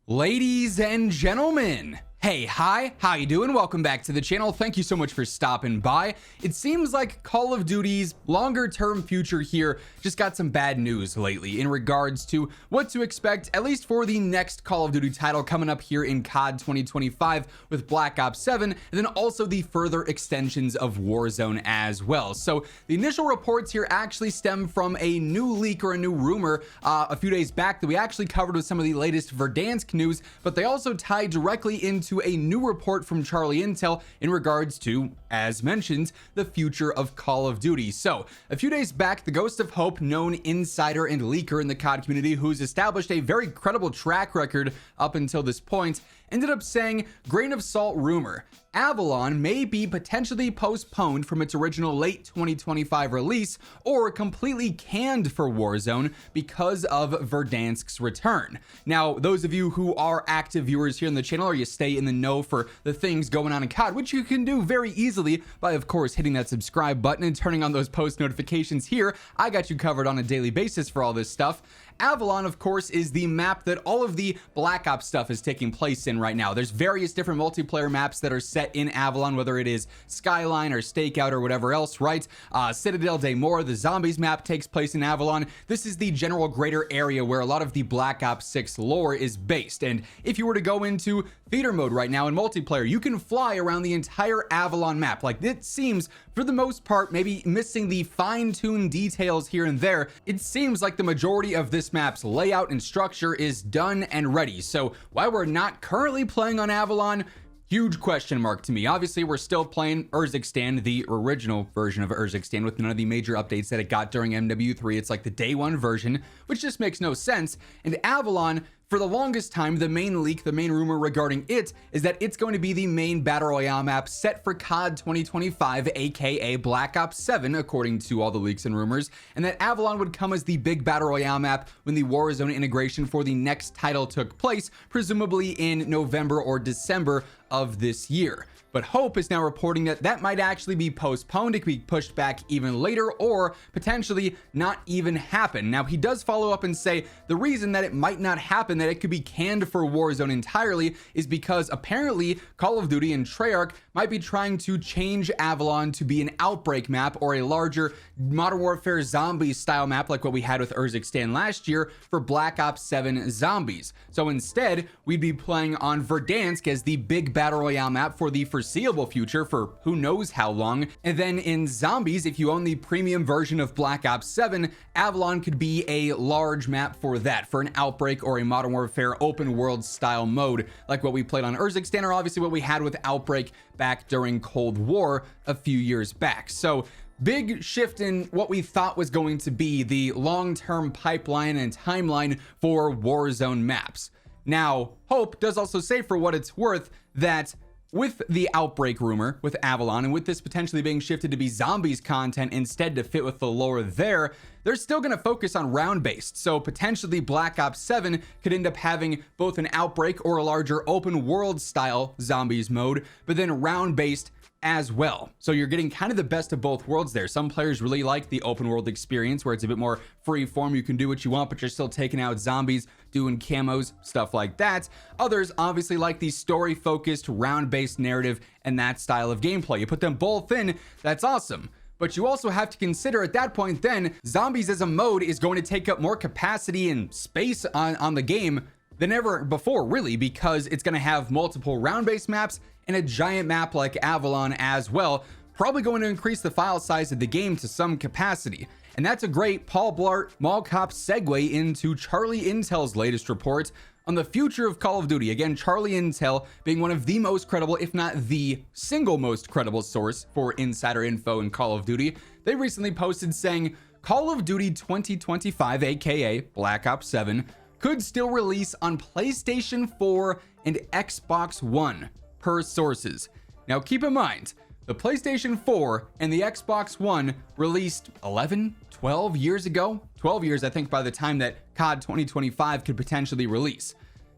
Ladies and gentlemen, hey, hi, how you doing? Welcome back to the channel. Thank you so much for stopping by. It seems like Call of Duty's longer term future here just got some bad news lately in regards to what to expect, at least for the next Call of Duty title coming up here in COD 2025 with Black Ops 7, and then also the further extensions of Warzone as well. So the initial reports here actually stem from a new leak or a new rumor a few days back that we actually covered with some of the latest Verdansk news, but they also tie directly into a new report from Charlie Intel in regards to, as mentioned, the future of Call of Duty. So a few days back, the Ghost of Hope, known insider and leaker in the COD community who's established a very credible track record up until this point, ended up saying, grain of salt rumor, Avalon may be potentially postponed from its original late 2025 release or completely canned for Warzone because of Verdansk's return. Now, those of you who are active viewers here on the channel, or you stay in the know for the things going on in COD, which you can do very easily by, of course, hitting that subscribe button and turning on those post notifications here. I got you covered on a daily basis for all this stuff. Avalon, of course, is the map that all of the Black Ops stuff is taking place in right now. There's various different multiplayer maps that are set in Avalon, whether it is Skyline or Stakeout or whatever else, right? Citadel de Mor, the Zombies map, takes place in Avalon. This is the general greater area where a lot of the Black Ops 6 lore is based. And if you were to go into theater mode right now in multiplayer, you can fly around the entire Avalon map. Like, it seems, for the most part, maybe missing the fine-tuned details here and there, it seems like the majority of this map's layout and structure is done and ready. So why we're not currently playing on Avalon, huge question mark to me. Obviously, we're still playing Urzikstan, the original version of Urzikstan, with none of the major updates that it got during MW3. It's like the day one version, which just makes no sense. And Avalon, for the longest time, the main leak, the main rumor regarding it is that it's going to be the main Battle Royale map set for COD 2025, aka Black Ops 7, according to all the leaks and rumors, and that Avalon would come as the big Battle Royale map when the Warzone integration for the next title took place, presumably in November or December of this year. But Hope is now reporting that that might actually be postponed. It could be pushed back even later or potentially not even happen. Now, he does follow up and say the reason that it might not happen, that it could be canned for Warzone entirely, is because apparently Call of Duty and Treyarch might be trying to change Avalon to be an Outbreak map or a larger Modern Warfare Zombies style map like what we had with Urzikstan last year for Black Ops 7 Zombies. So instead, we'd be playing on Verdansk as the big Battle Royale map for the foreseeable future, for who knows how long. And then in Zombies, if you own the premium version of Black Ops 7, Avalon could be a large map for that, for an Outbreak or a Modern Warfare open world style mode like what we played on Urzikstan, or obviously what we had with Outbreak back during Cold War a few years back. So big shift in what we thought was going to be the long-term pipeline and timeline for Warzone maps. Now, Hope does also say, for what it's worth, that with the Outbreak rumor with Avalon, and with this potentially being shifted to be Zombies content instead to fit with the lore there, they're still going to focus on round-based. So potentially Black Ops 7 could end up having both an Outbreak or a larger open world style Zombies mode, but then round-based as well. So you're getting kind of the best of both worlds there. Some players really like the open world experience where it's a bit more free form. You can do what you want, but you're still taking out zombies, doing camos, stuff like that. Others obviously like the story focused, round based narrative and that style of gameplay. You put them both in, that's awesome. But you also have to consider at that point then, zombies as a mode is going to take up more capacity and space on the game than ever before, really, because it's going to have multiple round-based maps and a giant map like Avalon as well, probably going to increase the file size of the game to some capacity. And that's a great Paul Blart Mall Cop segue into Charlie Intel's latest report on the future of Call of Duty. Again, Charlie Intel being one of the most credible, if not the single most credible source for insider info in Call of Duty. They recently posted saying Call of Duty 2025, aka Black Ops 7, could still release on PlayStation 4 and Xbox One, per sources. Now keep in mind, the PlayStation 4 and the Xbox One released 11, 12 years ago. 12 years, I think, by the time that COD 2025 could potentially release.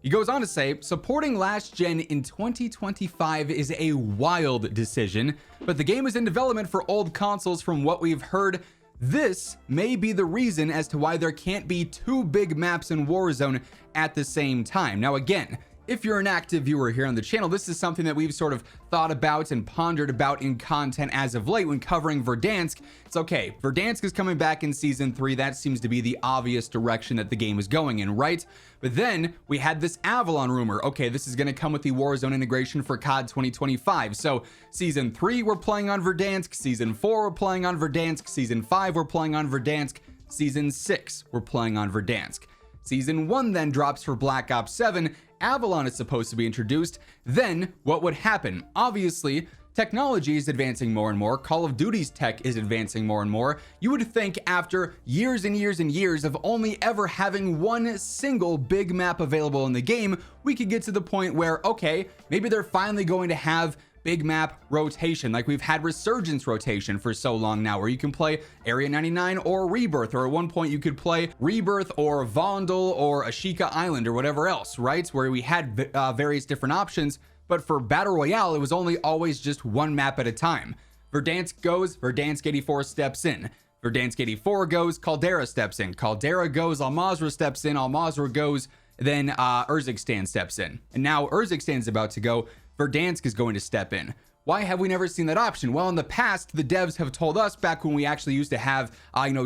He goes on to say, supporting last gen in 2025 is a wild decision, but the game is in development for old consoles. From what we've heard, this may be the reason as to why there can't be two big maps in Warzone at the same time. Now again, if you're an active viewer here on the channel, this is something that we've sort of thought about and pondered about in content as of late when covering Verdansk. It's okay, Verdansk is coming back in season 3. That seems to be the obvious direction that the game is going in, right? But then we had this Avalon rumor. Okay, this is going to come with the Warzone integration for COD 2025. So season 3 we're playing on Verdansk, season 4 we're playing on Verdansk, season 5 we're playing on Verdansk, season 6 we're playing on Verdansk. Season 1 then drops for Black Ops 7. Avalon is supposed to be introduced. Then what would happen? Obviously, technology is advancing more and more. Call of Duty's tech is advancing more and more. You would think after years and years and years of only ever having one single big map available in the game, we could get to the point where, okay, maybe they're finally going to have big map rotation, like we've had Resurgence rotation for so long now, where you can play Area 99 or Rebirth, or at one point you could play Rebirth or Vondel or Ashika Island or whatever else, right? Where we had various different options, but for Battle Royale, it was only always just one map at a time. Verdansk goes, Verdansk 84 steps in. Verdansk 84 goes, Caldera steps in. Caldera goes, Al Mazrah steps in. Al Mazrah goes, then Urzikstan steps in. And now Urzikstan is about to go. Verdansk is going to step in. Why have we never seen that option? Well, in the past, the devs have told us, back when we actually used to have,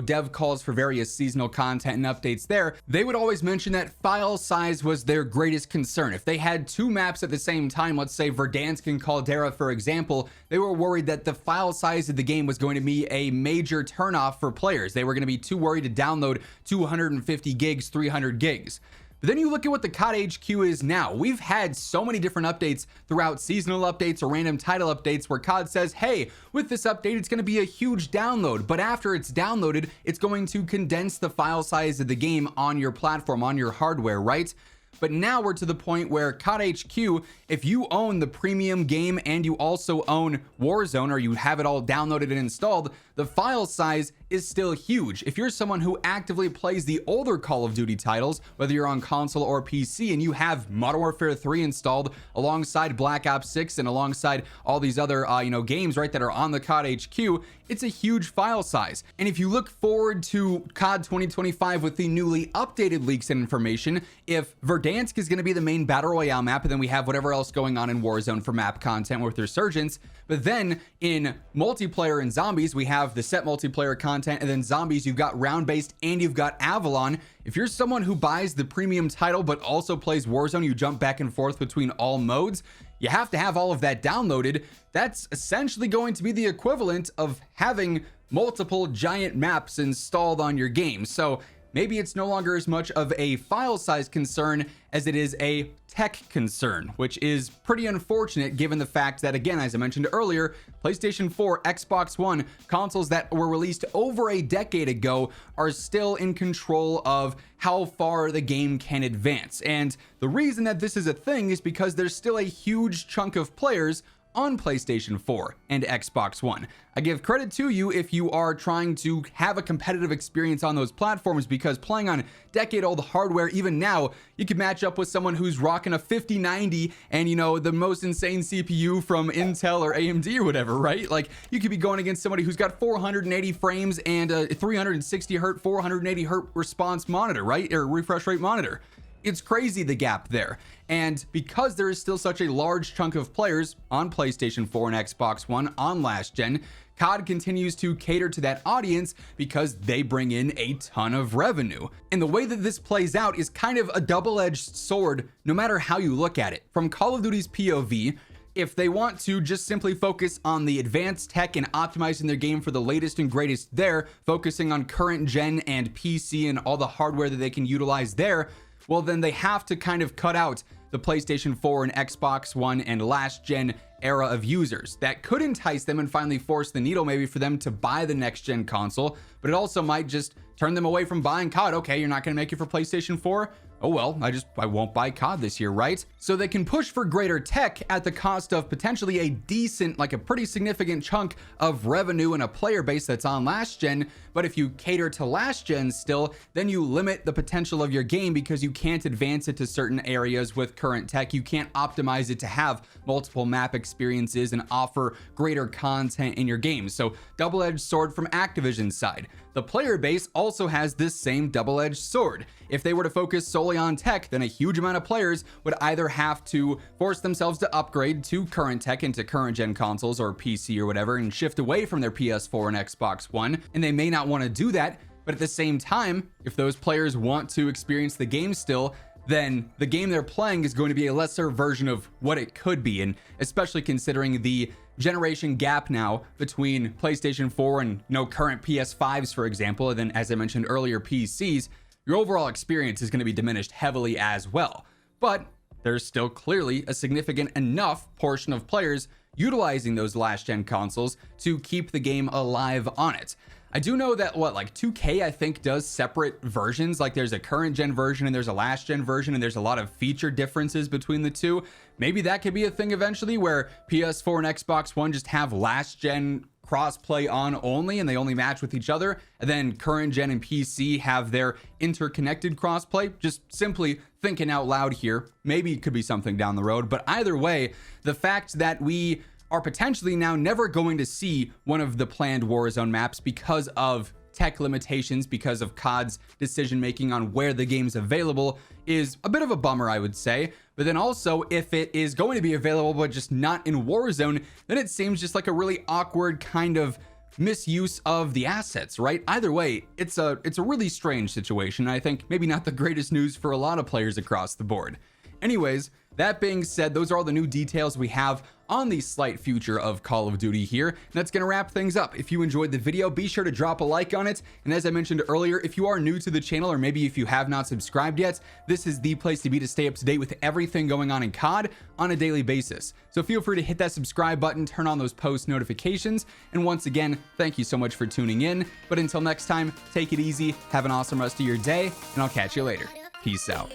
dev calls for various seasonal content and updates there, they would always mention that file size was their greatest concern. If they had two maps at the same time, let's say Verdansk and Caldera, for example, they were worried that the file size of the game was going to be a major turnoff for players. They were going to be too worried to download 250 gigs, 300 gigs. But then you look at what the COD HQ is now. We've had so many different updates throughout, seasonal updates or random title updates, where COD says, hey, with this update, it's going to be a huge download. But after it's downloaded, it's going to condense the file size of the game on your platform, on your hardware, right? But now we're to the point where COD HQ, if you own the premium game and you also own Warzone, or you have it all downloaded and installed, the file size is still huge. If you're someone who actively plays the older Call of Duty titles, whether you're on console or PC, and you have Modern Warfare 3 installed alongside Black Ops 6 and alongside all these other games, right, that are on the COD HQ, it's a huge file size. And if you look forward to COD 2025 with the newly updated leaks and information, if Verdansk is going to be the main Battle Royale map, and then we have whatever else going on in Warzone for map content with Resurgence, but then in multiplayer and zombies, we have the set multiplayer content, and then zombies, you've got round-based and you've got Avalon. If you're someone who buys the premium title but also plays Warzone, you jump back and forth between all modes, you have to have all of that downloaded. That's essentially going to be the equivalent of having multiple giant maps installed on your game. So maybe it's no longer as much of a file size concern as it is a tech concern, which is pretty unfortunate given the fact that, again, as I mentioned earlier, PlayStation 4, Xbox One, consoles that were released over a decade ago are still in control of how far the game can advance. And the reason that this is a thing is because there's still a huge chunk of players on PlayStation 4 and Xbox One. I give credit to you if you are trying to have a competitive experience on those platforms, because playing on decade-old hardware, even now, you could match up with someone who's rocking a 5090 and, the most insane CPU from Intel or AMD or whatever, right? Like, you could be going against somebody who's got 480 frames and a 360 hertz, 480 hertz response monitor, right? Or refresh rate monitor. It's crazy, the gap there. And because there is still such a large chunk of players on PlayStation 4 and Xbox One on last gen, COD continues to cater to that audience because they bring in a ton of revenue. And the way that this plays out is kind of a double-edged sword, no matter how you look at it. From Call of Duty's POV, if they want to just simply focus on the advanced tech and optimizing their game for the latest and greatest there, focusing on current gen and PC and all the hardware that they can utilize there, well, then they have to kind of cut out the PlayStation 4 and Xbox One and last gen era of users. That could entice them and finally force the needle maybe for them to buy the next gen console, but it also might just turn them away from buying COD. Okay, you're not going to make it for PlayStation 4? Oh well, I won't buy COD this year, right? So they can push for greater tech at the cost of potentially a decent, like a pretty significant chunk of revenue and a player base that's on last gen. But if you cater to last gen still, then you limit the potential of your game because you can't advance it to certain areas with current tech. You can't optimize it to have multiple map experiences and offer greater content in your game. So double-edged sword from Activision's side. the player base also has this same double-edged sword. If they were to focus solely on tech, then a huge amount of players would either have to force themselves to upgrade to current tech into current gen consoles or PC or whatever and shift away from their PS4 and Xbox One, and they may not want to do that. But at the same time, if those players want to experience the game still, then the game they're playing is going to be a lesser version of what it could be. And especially considering the generation gap now between PlayStation 4 and current PS5s, for example, and then as I mentioned earlier, PCs, your overall experience is going to be diminished heavily as well. But there's still clearly a significant enough portion of players utilizing those last gen consoles to keep the game alive on it. I do know that like 2K I think does separate versions, like there's a current gen version and there's a last gen version, and there's a lot of feature differences between the two. Maybe that could be a thing eventually where PS4 and Xbox One just have last gen crossplay on only and they only match with each other, and then current gen and PC have their interconnected crossplay. Just simply thinking out loud here, maybe it could be something down the road. But either way, the fact that we are potentially now never going to see one of the planned Warzone maps because of tech limitations, because of COD's decision making on where the game's available, is a bit of a bummer, I would say. But then also, if it is going to be available but just not in Warzone, then it seems just like a really awkward kind of misuse of the assets, right? Either way, it's a really strange situation. I think maybe not the greatest news for a lot of players across the board. Anyways, that being said, those are all the new details we have on the slight future of Call of Duty here. And that's going to wrap things up. If you enjoyed the video, be sure to drop a like on it. And as I mentioned earlier, if you are new to the channel, or maybe if you have not subscribed yet, this is the place to be to stay up to date with everything going on in COD on a daily basis. So feel free to hit that subscribe button, turn on those post notifications. And once again, thank you so much for tuning in. But until next time, take it easy, have an awesome rest of your day, and I'll catch you later. Peace out.